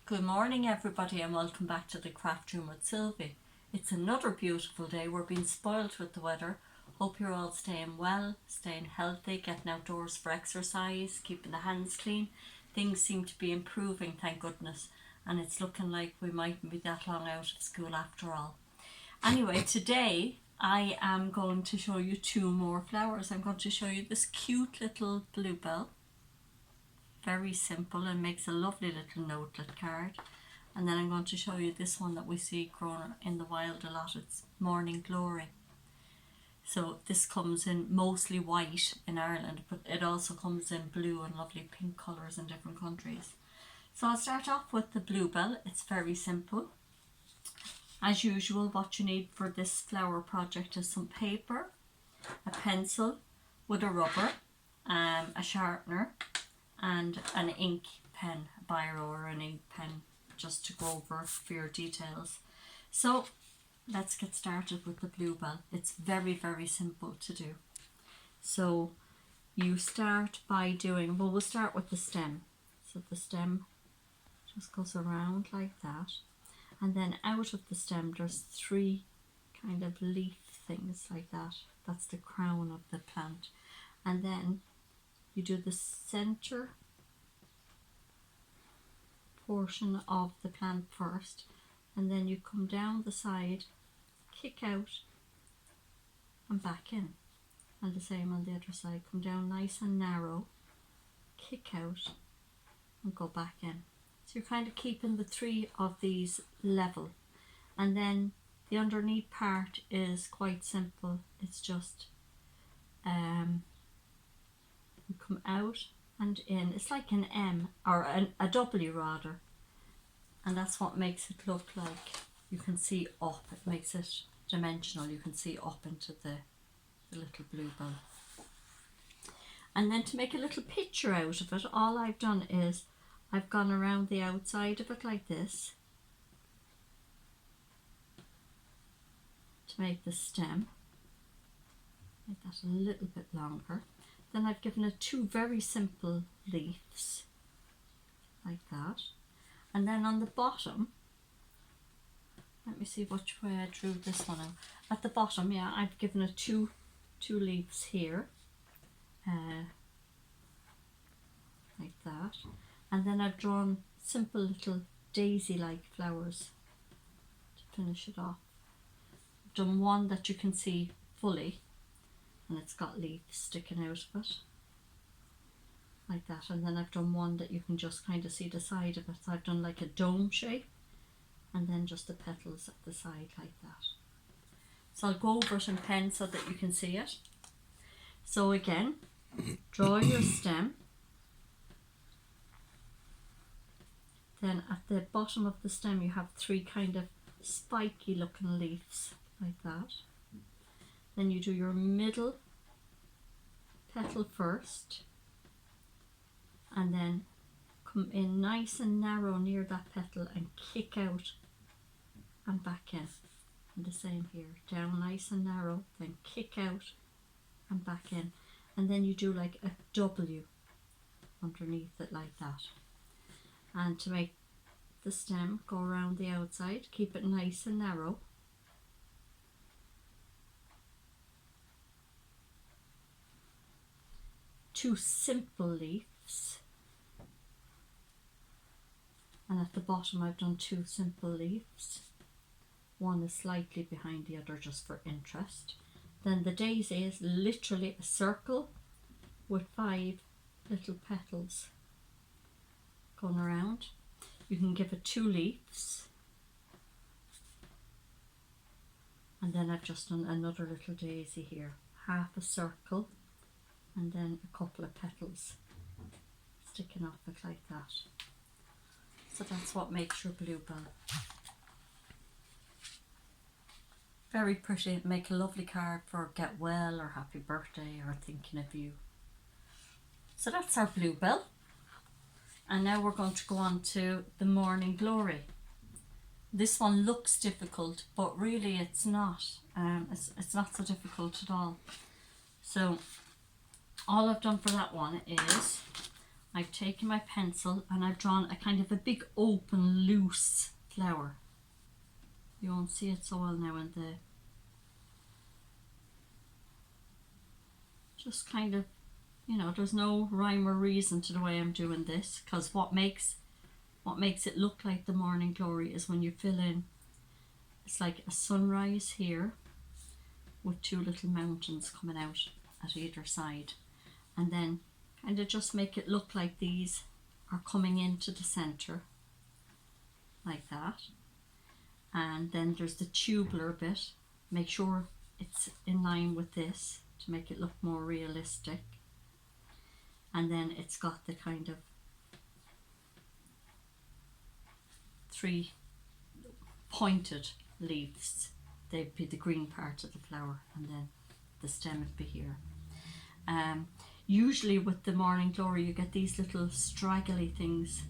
Good morning everybody and welcome back to the craft room with Sylvie. It's another beautiful day. We're being spoiled with the weather. Hope you're all staying well, staying healthy, getting outdoors for exercise, keeping the hands clean. Things seem to be improving, thank goodness, and it's looking like we mightn't be that long out of school after all. Anyway, today I am going to show you two more flowers. I'm going to show you this cute little bluebell. Very simple and makes a lovely little notelet card. And then I'm going to show you this one that we see grown in the wild a lot. It's Morning Glory. So this comes in mostly white in Ireland, but it also comes in blue and lovely pink colours in different countries. So I'll start off with the bluebell. It's very simple. As usual, what you need for this flower project is some paper, a pencil with a rubber, a sharpener, and an ink pen, a biro or an ink pen, just to go over for your details. So let's get started with the bluebell. It's very, very simple to do. So you start by doing, well, we'll start with the stem. So the stem just goes around like that, and then out of the stem there's three kind of leaf things like that. That's the crown of the plant. And then you do the center portion of the plant first, and then you come down the side, kick out and back in, and the same on the other side. Come down nice and narrow, kick out and go back in. So you're kind of keeping the three of these level, and then the underneath part is quite simple. It's just you come out and in. It's like an M or a W rather, and that's what makes it look like you can see up. It makes it dimensional. You can see up into the little bluebell. And then to make a little picture out of it, all I've done is I've gone around the outside of it like this to make the stem. Make that a little bit longer. Then I've given it two very simple leaves like that, and then on the bottom, let me see which way I drew this one out. At the bottom, yeah, I've given it two leaves here, like that, and then I've drawn simple little daisy-like flowers to finish it off. I've done one that you can see fully, and it's got leaves sticking out of it like that, and then I've done one that you can just kind of see the side of it. So I've done like a dome shape, and then just the petals at the side like that. So I'll go over it in pen so that you can see it. So again, draw your stem, then at the bottom of the stem you have three kind of spiky looking leaves like that. Then you do your middle petal first, and then come in nice and narrow near that petal and kick out and back in. And the same here, down nice and narrow, then kick out and back in. And then you do like a W underneath it like that. And to make the stem go around the outside, keep it nice and narrow. Two simple leaves, and at the bottom I've done two simple leaves. One is slightly behind the other just for interest. Then the daisy is literally a circle with 5 little petals going around. You can give it 2 leaves, and then I've just done another little daisy here, half a circle, and then a couple of petals sticking off it like that. So that's what makes your bluebell. Very pretty. Make a lovely card for get well or happy birthday or thinking of you. So that's our bluebell. And now we're going to go on to the Morning Glory. This one looks difficult, but really it's not. It's not so difficult at all. So all I've done for that one is I've taken my pencil and I've drawn a kind of a big open loose flower. You won't see it so well now in the, just kind of, you know, there's no rhyme or reason to the way I'm doing this, because what makes it look like the morning glory is when you fill in, it's like a sunrise here with two little mountains coming out at either side, and then kind of just make it look like these are coming into the center like that. And then there's the tubular bit, make sure it's in line with this to make it look more realistic. And then it's got the kind of three pointed leaves. They'd be the green part of the flower, and then the stem would be here. Usually with the morning glory you get these little straggly things.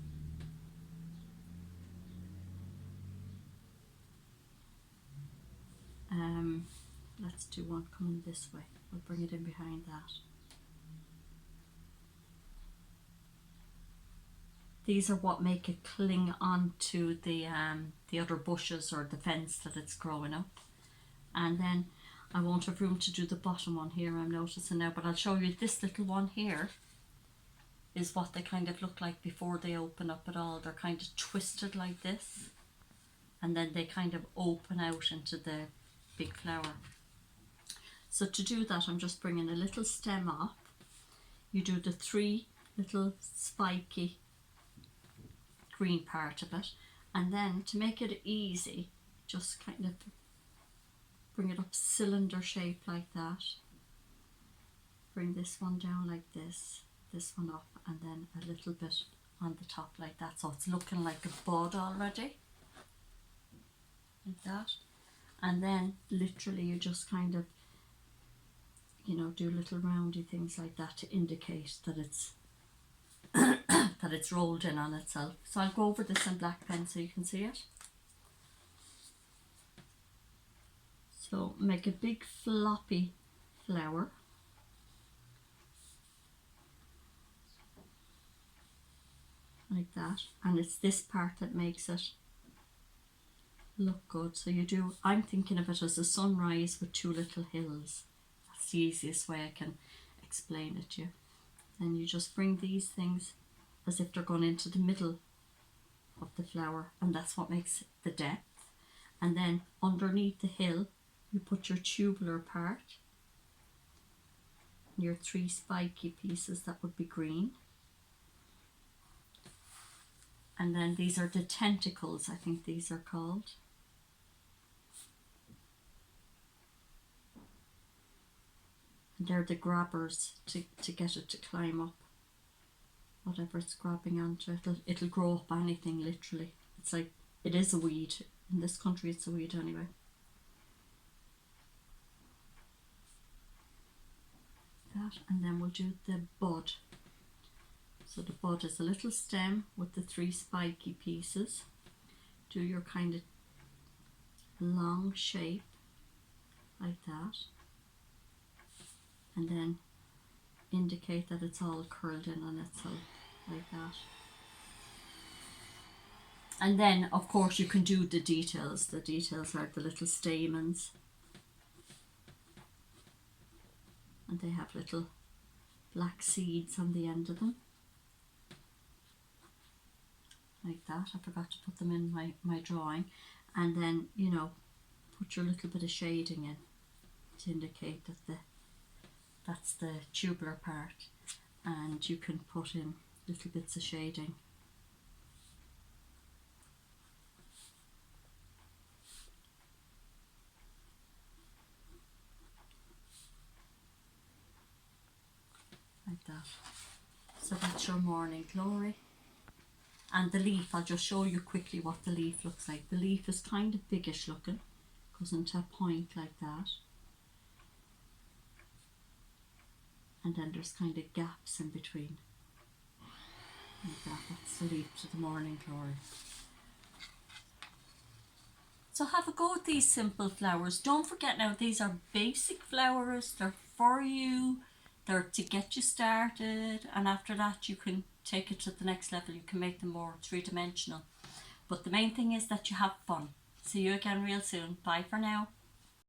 Let's do one coming this way. We'll bring it in behind that. These are what make it cling on to the other bushes or the fence that it's growing up. And then I won't have room to do the bottom one here, I'm noticing now, but I'll show you this little one here is what they kind of look like before they open up at all. They're kind of twisted like this, and then they kind of open out into the big flower. So to do that, I'm just bringing a little stem off. You do the three little spiky green part of it, and then to make it easy, just kind of bring it up cylinder shape like that. Bring this one down like this one up, and then a little bit on the top like that, so it's looking like a bud already, like that. And then literally you just kind of, you know, do little roundy things like that to indicate that it's that it's rolled in on itself. So I'll go over this in black pen so you can see it. So make a big floppy flower. Like that. And it's this part that makes it look good. So you do, I'm thinking of it as a sunrise with two little hills. That's the easiest way I can explain it to you. And you just bring these things as if they're going into the middle of the flower, and that's what makes the depth. And then underneath the hill you put your tubular part, your three spiky pieces that would be green, and then these are the tentacles, I think these are called. And they're the grabbers to get it to climb up whatever it's grabbing onto. It'll grow up anything, literally. It's like, it is a weed. In this country it's a weed anyway. That, and then we'll do the bud. So the bud is a little stem with the three spiky pieces. Do your kind of long shape like that, and then indicate that it's all curled in on itself like that. And then of course you can do the details. The details are the little stamens, and they have little black seeds on the end of them like that. I forgot to put them in my drawing. And then, you know, put your little bit of shading in to indicate that that's the tubular part, and you can put in little bits of shading. Like that. So that's your morning glory. And the leaf, I'll just show you quickly what the leaf looks like. The leaf is kind of biggish looking, goes into a point like that. And then there's kind of gaps in between. Like that, that's the leaf to the morning glory. So have a go at these simple flowers. Don't forget now, these are basic flowers. They're for you. They're to get you started. And after that you can take it to the next level. You can make them more three-dimensional. But the main thing is that you have fun. See you again real soon. Bye for now.